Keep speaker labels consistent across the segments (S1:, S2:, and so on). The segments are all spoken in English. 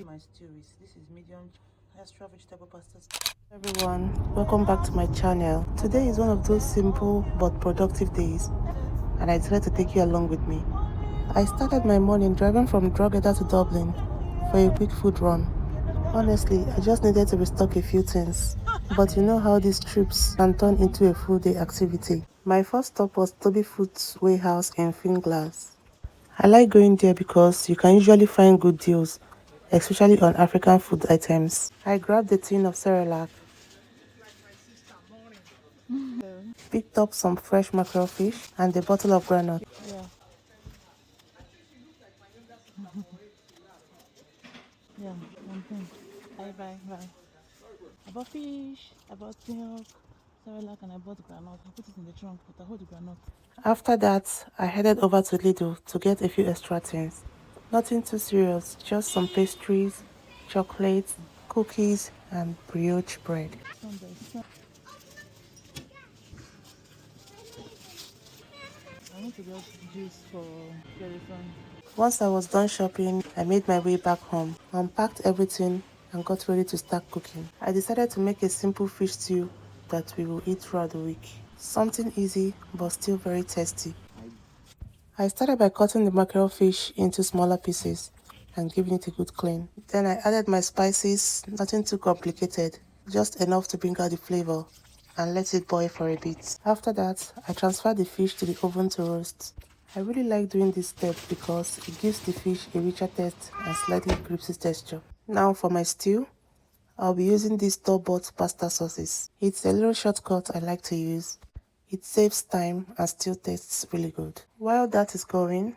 S1: My stew is this is medium extra vegetable pasta. Everyone, welcome back to my channel. Today is one of those simple but productive days, and I decided to take you along with me. I started my morning driving from Drogheda to Dublin for a quick food run. Honestly, I just needed to restock a few things. But you know how these trips can turn into a full day activity. My first stop was Toby Food's Warehouse in Finglas. I like going there because you can usually find good deals, especially on African food items. I grabbed a tin of Cerelac, picked up some fresh mackerel fish and a bottle of granite. Yeah. Yeah, bye. I bought fish, I bought milk, Cerelac, and I bought granite. I put it in the trunk, but I hold the granite. After that, I headed over to Lidl to get a few extra things. Nothing too serious, just some pastries, chocolates, cookies, and brioche bread. I want to get juice for Jerryson. Once I was done shopping, I made my way back home, unpacked everything, and got ready to start cooking. I decided to make a simple fish stew that we will eat throughout the week. Something easy, but still very tasty. I started by cutting the mackerel fish into smaller pieces and giving it a good clean. Then I added my spices, nothing too complicated, just enough to bring out the flavor, and let it boil for a bit. After that, I transferred the fish to the oven to roast. I really like doing this step because it gives the fish a richer taste and slightly crispy texture. Now for my stew, I'll be using these store-bought pasta sauces. It's a little shortcut I like to use. It saves time and still tastes really good. While that is going,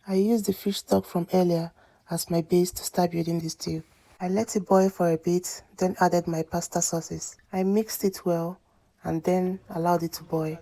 S1: I used the fish stock from earlier as my base to start building the stew. I let it boil for a bit, then added my pasta sauces. I mixed it well and then allowed it to boil.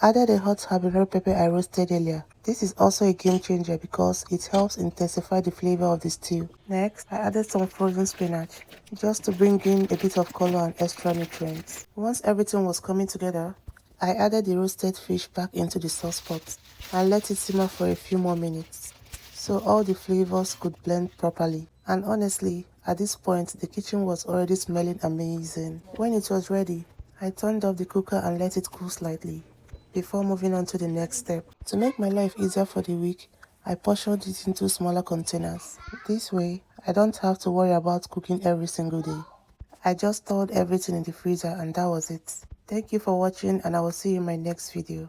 S1: Added a hot habanero pepper I roasted earlier. This is also a game changer because it helps intensify the flavor of the stew. Next, I added some frozen spinach just to bring in a bit of color and extra nutrients. Once everything was coming together, I added the roasted fish back into the sauce pot and let it simmer for a few more minutes so all the flavors could blend properly. And honestly, at this point, the kitchen was already smelling amazing. When it was ready, I turned off the cooker and let it cool slightly before moving on to the next step. To make my life easier for the week, I portioned it into smaller containers. This way, I don't have to worry about cooking every single day. I just stored everything in the freezer and that was it. Thank you for watching and I will see you in my next video.